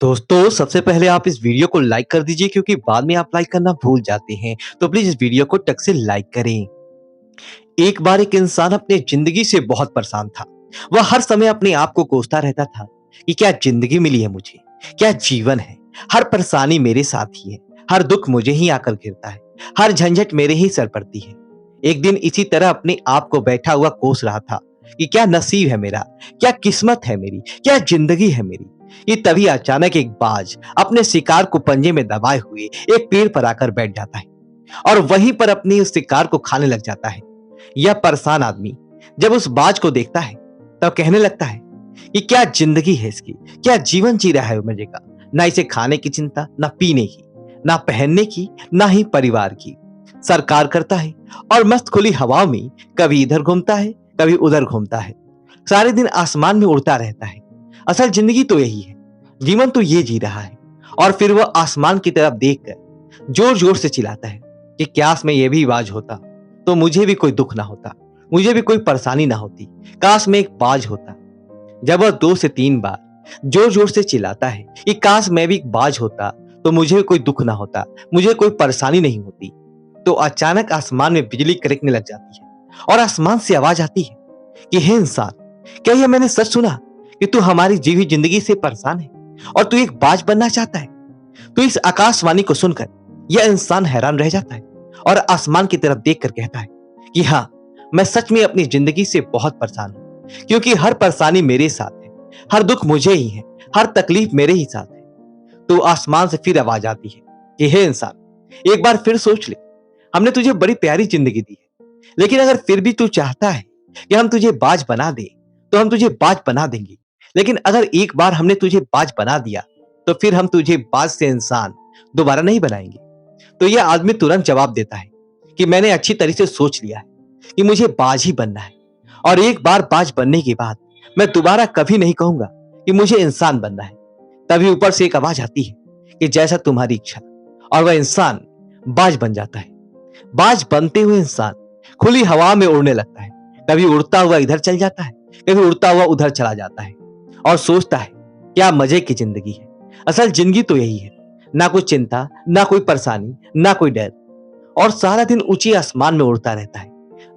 दोस्तों सबसे पहले आप इस वीडियो को लाइक कर दीजिए क्योंकि बाद में आप लाइक करना भूल जाते हैं। तो प्लीज इस वीडियो को टक से लाइक करें। एक बार एक इंसान अपनी जिंदगी से बहुत परेशान था। वह हर समय अपने आप को कोसता रहता था कि क्या जिंदगी मिली है मुझे, क्या जीवन है। हर परेशानी मेरे साथ ही है, हर दुख मुझे ही आकर घिरता है, हर झंझट मेरे ही सर पड़ती है। एक दिन इसी तरह अपने आप को बैठा हुआ कोस रहा था कि क्या नसीब है मेरा, क्या किस्मत है मेरी, क्या जिंदगी है मेरी। ये तभी अचानक एक बाज अपने शिकार को पंजे में दबाए हुए एक पेड़ पर आकर बैठ जाता है और वहीं पर अपनी उस शिकार को खाने लग जाता है। यह परेशान आदमी जब उस बाज को देखता है तब कहने लगता है कि क्या जिंदगी है इसकी, क्या जीवन जी रहा है मजे का। ना इसे खाने की चिंता, ना पीने की, ना पहनने की, ना ही परिवार की। सरकार करता है और मस्त खुली हवाओं में कभी इधर घूमता है, कभी उधर घूमता है। सारे दिन आसमान में उड़ता रहता है। असल जिंदगी तो यही है, जीवन तो ये जी रहा है। और फिर वह आसमान की तरफ देखकर जोर जोर से चिल्लाता है कि काश मैं ये भी बाज होता तो मुझे भी कोई दुख ना होता, मुझे भी कोई परेशानी ना होती। काश मैं एक बाज होता। जब वह 2 से 3 बार जोर जोर से चिल्लाता है कि काश मैं भी एक बाज होता तो मुझे कोई दुख ना होता, मुझे कोई परेशानी नहीं होती, तो अचानक आसमान में बिजली कड़कने लग जाती है और आसमान से आवाज आती है कि हे इंसान, क्या यह मैंने सच सुना कि तू हमारी जीवी जिंदगी से परेशान है और तू एक बाज बनना चाहता है। तो इस आकाशवाणी को सुनकर यह इंसान हैरान रह जाता है और आसमान की तरफ देखकर कहता है कि हाँ, मैं सच में अपनी जिंदगी से बहुत परेशान हूं, क्योंकि हर परेशानी मेरे साथ है, हर दुख मुझे ही है, हर तकलीफ मेरे ही साथ है। तो आसमान से फिर आवाज आती है कि हे इंसान, एक बार फिर सोच ले, हमने तुझे बड़ी प्यारी जिंदगी दी है, लेकिन अगर फिर भी तू चाहता है कि हम तुझे बाज बना दे तो हम तुझे बाज बना देंगे। लेकिन अगर एक बार हमने तुझे बाज बना दिया तो फिर हम तुझे बाज से इंसान दोबारा नहीं बनाएंगे। तो यह आदमी तुरंत जवाब देता है कि मैंने अच्छी तरह से सोच लिया है कि मुझे बाज ही बनना है, और एक बार बाज बनने के बाद मैं दोबारा कभी नहीं कहूंगा कि मुझे इंसान बनना है। तभी ऊपर से एक आवाज आती है कि जैसा तुम्हारी इच्छा, और वह इंसान बाज बन जाता है। बाज बनते हुए इंसान खुली हवा में उड़ने लगता है। कभी उड़ता हुआ इधर चल जाता है, कभी उड़ता हुआ उधर चला जाता है और सोचता है क्या मजे की जिंदगी है। असल जिंदगी तो यही है, ना कोई चिंता, ना कोई परेशानी, ना कोई डर, और सारा दिन ऊंचे आसमान में उड़ता रहता है।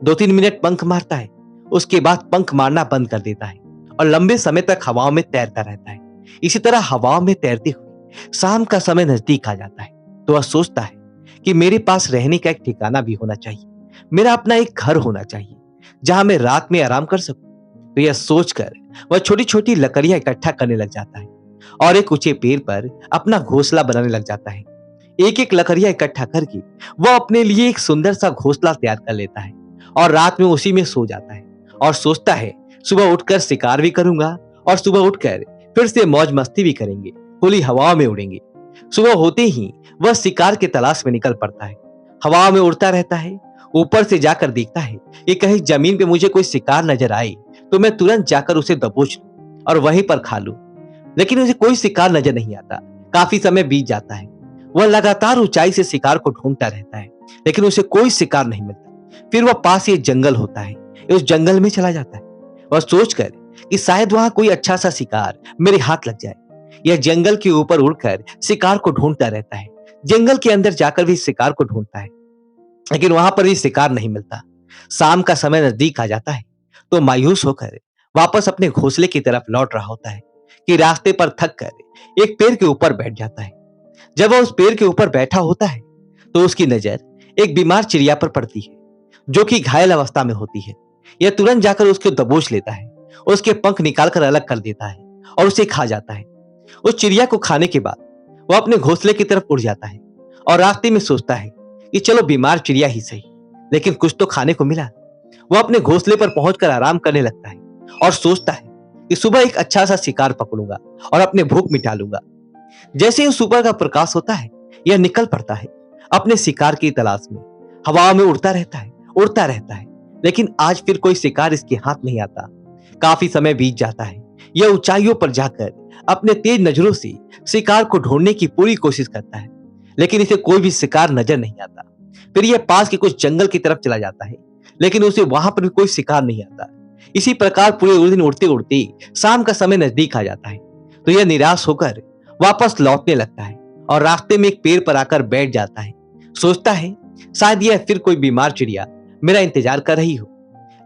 2-3 मिनट पंख मारता है, उसके बाद पंख मारना बंद कर देता है और लंबे समय तक हवाओं में तैरता रहता है। इसी तरह हवाओं में तैरते हुए शाम का समय नजदीक आ जाता है तो वह सोचता है कि मेरे पास रहने का एक ठिकाना भी होना चाहिए, मेरा अपना एक घर होना चाहिए जहां मैं रात में आराम कर सकूं। तो यह सोचकर वह छोटी छोटी लकड़ियां इकट्ठा करने लग जाता है और एक ऊंचे पेड़ पर अपना घोंसला बनाने लग जाता है। एक एक लकड़ियां इकट्ठा करके वह अपने लिए एक सुंदर सा घोंसला तैयार कर लेता है और रात में उसी में सो जाता है और सोचता है सुबह उठकर शिकार भी करूंगा और सुबह उठकर फिर से मौज मस्ती भी करेंगे, खुली हवाओं में उड़ेंगे। सुबह होते ही वह शिकार की तलाश में निकल पड़ता है। हवा में उड़ता रहता है, ऊपर से जाकर देखता है कि कहीं जमीन पे मुझे कोई शिकार नजर आए तो मैं तुरंत जाकर उसे दबोच लूं और वहीं पर खा लूं। लेकिन उसे कोई शिकार नजर नहीं आता। काफी समय बीत जाता है, वह लगातार ऊंचाई से शिकार को ढूंढता रहता है, लेकिन उसे कोई शिकार नहीं मिलता। फिर वह पास ही एक जंगल होता है, उस जंगल में चला जाता है। वह सोचकर कि शायद वहां कोई अच्छा सा शिकार मेरे हाथ लग जाए। यह जंगल के ऊपर उड़कर शिकार को ढूंढता रहता है, जंगल के अंदर जाकर भी शिकार को ढूंढता है, लेकिन वहां पर भी शिकार नहीं मिलता। शाम का समय नजदीक आ जाता है तो मायूस होकर वापस अपने घोंसले की तरफ लौट रहा होता है कि रास्ते पर थक कर एक पेड़ के ऊपर बैठ जाता है। जब वह उस पेड़ के ऊपर बैठा होता है तो उसकी नजर एक बीमार चिड़िया पर पड़ती है जो कि घायल अवस्था में होती है। यह तुरंत जाकर उसको दबोच लेता है, उसके पंख निकालकर अलग कर देता है और उसे खा जाता है। उस चिड़िया को खाने के बाद वह अपने घोंसले की तरफ उड़ जाता है और रास्ते में सोचता है कि चलो बीमार चिड़िया ही सही, लेकिन कुछ तो खाने को मिला। वह अपने घोंसले पर पहुंचकर आराम करने लगता है और सोचता है कि सुबह एक अच्छा सा शिकार पकड़ूंगा और अपने भूख मिटा लूंगा। जैसे ही सुबह का प्रकाश होता है यह निकल पड़ता है अपने शिकार की तलाश में। हवा में उड़ता रहता है, लेकिन आज फिर कोई शिकार इसके हाथ नहीं आता। काफी समय बीत जाता है, यह ऊंचाइयों पर जाकर अपने तेज नजरों से शिकार को ढूंढने की पूरी कोशिश करता है, लेकिन इसे कोई भी शिकार नजर नहीं आता। फिर यह पास के कुछ जंगल की तरफ चला जाता है, लेकिन उसे वहां पर भी कोई शिकार नहीं आता। इसी प्रकार पूरे दिन उड़ते उड़ते शाम का समय नजदीक आ जाता है तो यह निराश होकर वापस लौटने लगता है और रास्ते में एक पेड़ पर आकर बैठ जाता है। सोचता है शायद यह फिर कोई बीमार चिड़िया मेरा इंतजार कर रही हो।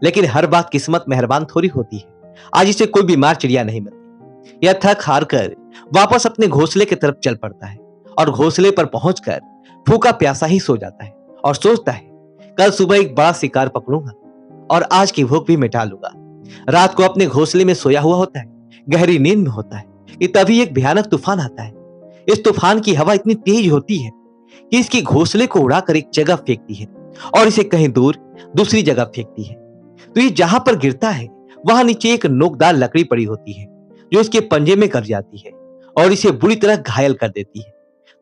लेकिन हर बात किस्मत मेहरबान थोड़ी होती है। आज इसे कोई बीमार चिड़िया नहीं मिलती। यह थक हार कर वापस अपने घोंसले की तरफ चल पड़ता है और घोंसले पर पहुंचकर भूखा प्यासा ही सो जाता है और सोचता है कल सुबह एक बड़ा शिकार पकड़ूंगा और आज की भूख भी मिटा लूंगा। रात को अपने घोंसले में सोया हुआ होता है, गहरी नींद में होता है कि तभी एक भयानक तूफान आता है। इस तूफान की हवा इतनी तेज होती है कि इसके घोंसले को उड़ाकर एक जगह फेंकती है और इसे कहीं दूर दूसरी जगह फेंकती है। तो ये जहां पर गिरता है वहां नीचे एक नोकदार लकड़ी पड़ी होती है जो इसके पंजे में गड़ जाती है और इसे बुरी तरह घायल कर देती है।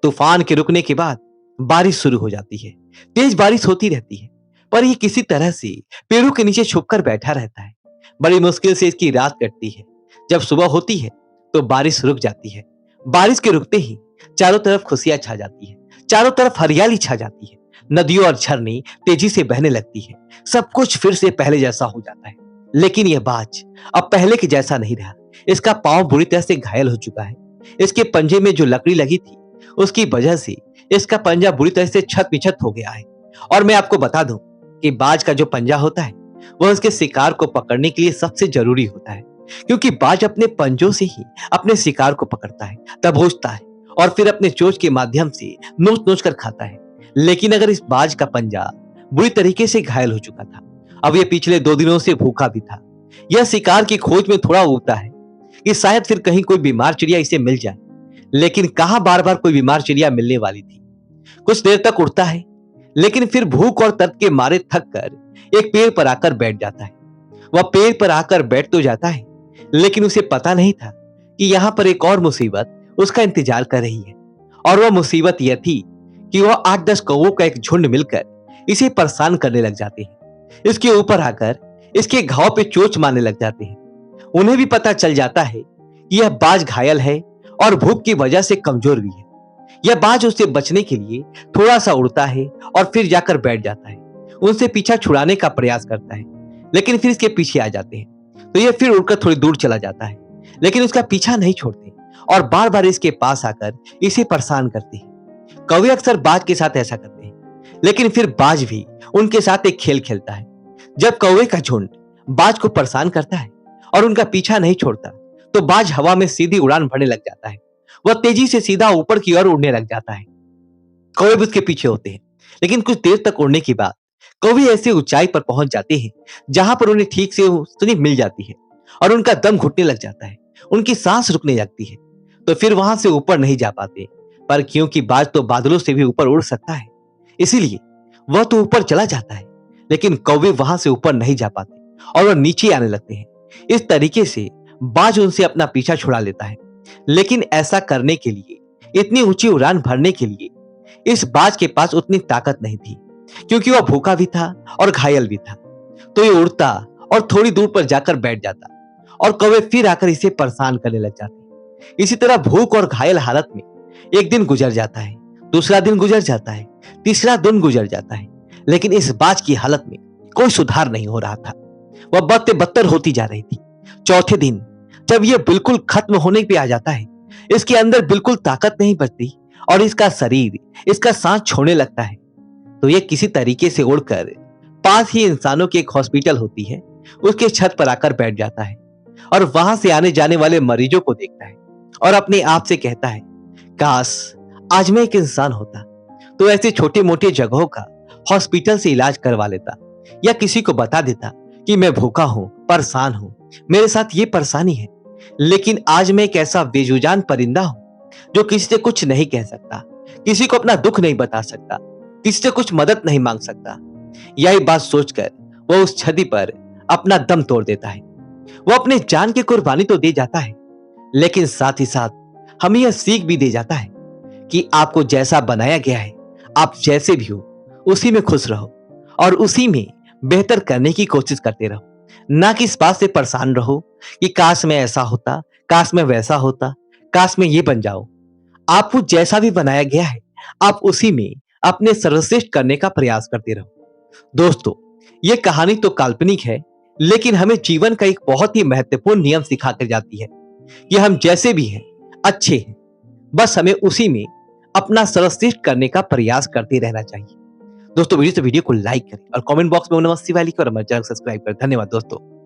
तूफान के रुकने के बाद बारिश शुरू हो जाती है। तेज बारिश होती रहती है पर यह किसी तरह से पेड़ों के नीचे छुपकर बैठा रहता है। बड़ी मुश्किल से इसकी रात कटती है। जब सुबह होती है तो बारिश रुक जाती है। बारिश के रुकते ही चारों तरफ खुशियां छा जाती है, चारों तरफ हरियाली छा जाती है। नदियों और झरने तेजी से बहने लगती है। सब कुछ फिर से पहले जैसा हो जाता है। लेकिन यह बाज अब पहले के जैसा नहीं रहा। इसका पांव बुरी तरह से घायल हो चुका है। इसके पंजे में जो लकड़ी लगी थी उसकी वजह से इसका पंजा बुरी तरह से छत विछत हो गया है। और मैं आपको बता दूं कि बाज का जो पंजा होता है वह उसके शिकार को पकड़ने के लिए सबसे जरूरी होता है, क्योंकि बाज अपने पंजों से ही अपने शिकार को पकड़ता है, दबोचता है और फिर अपने चोंच के माध्यम से नोच नोच कर खाता है। लेकिन अगर इस बाज का पंजा बुरी तरीके से घायल हो चुका था, अब यह पिछले 2 दिनों से भूखा भी था। यह शिकार की खोज में थोड़ा उबता है कि शायद फिर कहीं कोई बीमार चिड़िया इसे मिल जाए। लेकिन कहां बार बार कोई बीमार चिड़िया मिलने वाली थी। कुछ देर तक उड़ता है लेकिन फिर भूख और तर्क के मारे थक कर एक पेड़ पर आकर बैठ जाता है। वह पेड़ पर आकर बैठ तो जाता है लेकिन उसे पता नहीं था कि यहां पर एक और मुसीबत उसका इंतजार कर रही है। और वह मुसीबत यह थी कि वह 8-10 कौवों का एक झुंड मिलकर इसे परेशान करने लग जाते हैं। इसके ऊपर आकर इसके घाव पे चोंच मारने लग जाते हैं। उन्हें भी पता चल जाता है कि यह बाज घायल है और भूख की वजह से कमजोर भी है। यह बाज उससे बचने के लिए थोड़ा सा उड़ता है और फिर जाकर बैठ जाता है। उनसे पीछा छुड़ाने का प्रयास करता है लेकिन फिर इसके पीछे आ जाते हैं। तो यह फिर उड़कर थोड़ी दूर चला जाता है लेकिन उसका पीछा नहीं छोड़ते और बार बार इसके पास आकर इसे परेशान करते हैं। कौवे अक्सर बाज के साथ ऐसा करते हैं लेकिन फिर बाज भी उनके साथ एक खेल खेलता है। जब कौवे का झुंड बाज को परेशान करता है और उनका पीछा नहीं छोड़ता तो बाज हवा में सीधी उड़ान भरने लग जाता है। वह तेजी से सीधा ऊपर की ओर उड़ने लग जाता है। कौवे भी उसके पीछे होते हैं लेकिन कुछ देर तक उड़ने के बाद कौवे ऐसी ऊंचाई पर पहुंच जाते हैं जहां पर उन्हें ठीक से सुनी मिल जाती है और उनका दम घुटने लग जाता है, उनकी सांस रुकने लगती है। तो फिर वहां से ऊपर नहीं जा पाते, पर क्योंकि बाज तो बादलों से भी ऊपर उड़ सकता है इसीलिए वह तो ऊपर चला जाता है। लेकिन कौवे वहां से ऊपर नहीं जा पाते और वह नीचे आने लगते हैं। इस तरीके से बाज उनसे अपना पीछा छुड़ा लेता है। लेकिन ऐसा करने के लिए, इतनी ऊंची उड़ान भरने के लिए इस बाज के पास उतनी ताकत नहीं थी, क्योंकि वह भूखा भी था और घायल भी था। तो ये उड़ता और थोड़ी दूर पर जाकर बैठ जाता और कौवे फिर आकर इसे परेशान करने लग जाते। इसी तरह भूख और घायल हालत में एक दिन गुजर जाता है, दूसरा दिन गुजर जाता है, तीसरा दिन गुजर जाता है, लेकिन इस बाज की हालत में कोई सुधार नहीं हो रहा था। वह बदते बदतर होती जा रही थी। चौथे दिन जब यह बिल्कुल खत्म होने पे आ जाता है, इसके अंदर बिल्कुल ताकत नहीं बचती और इसका शरीर, इसका सांस छोड़ने लगता है, तो यह किसी तरीके से उड़कर पास ही इंसानों की एक हॉस्पिटल होती है उसके छत पर आकर बैठ जाता है और वहां से आने जाने वाले मरीजों को देखता है और अपने आप से कहता है, काश आज मैं एक इंसान होता तो ऐसे छोटे मोटे जगहों का हॉस्पिटल से इलाज करवा लेता या किसी को बता देता कि मैं भूखा हूं, परेशान हूं, मेरे साथ ये परेशानी है। लेकिन आज मैं एक ऐसा बेजुजान परिंदा हूं जो किसी से कुछ नहीं कह सकता, किसी को अपना दुख नहीं बता सकता, किसी से कुछ मदद नहीं मांग सकता। यही बात सोचकर वह उस छतरी पर अपना दम तोड़ देता है। वह अपने जान की कुर्बानी तो दे जाता है लेकिन साथ ही साथ हमें यह सीख भी दे जाता है कि आपको जैसा बनाया गया है, आप जैसे भी हो उसी में खुश रहो और उसी में बेहतर करने की कोशिश करते रहो, ना कि इस बात से परेशान रहो कि काश मैं ऐसा होता, काश मैं वैसा होता, काश मैं ये बन जाऊं। आपको जैसा भी बनाया गया है आप उसी में अपने सर्वश्रेष्ठ करने का प्रयास करते रहो। दोस्तों, ये कहानी तो काल्पनिक है लेकिन हमें जीवन का एक बहुत ही महत्वपूर्ण नियम सिखा कर जाती है कि हम जैसे भी हैं अच्छे हैं, बस हमें उसी में अपना सर्वश्रेष्ठ करने का प्रयास करते रहना चाहिए। दोस्तों वीडियो को लाइक करें और कमेंट बॉक्स में ओम नमः शिवाय लिखें और हमारे चैनल को सब्सक्राइब करें। धन्यवाद दोस्तों।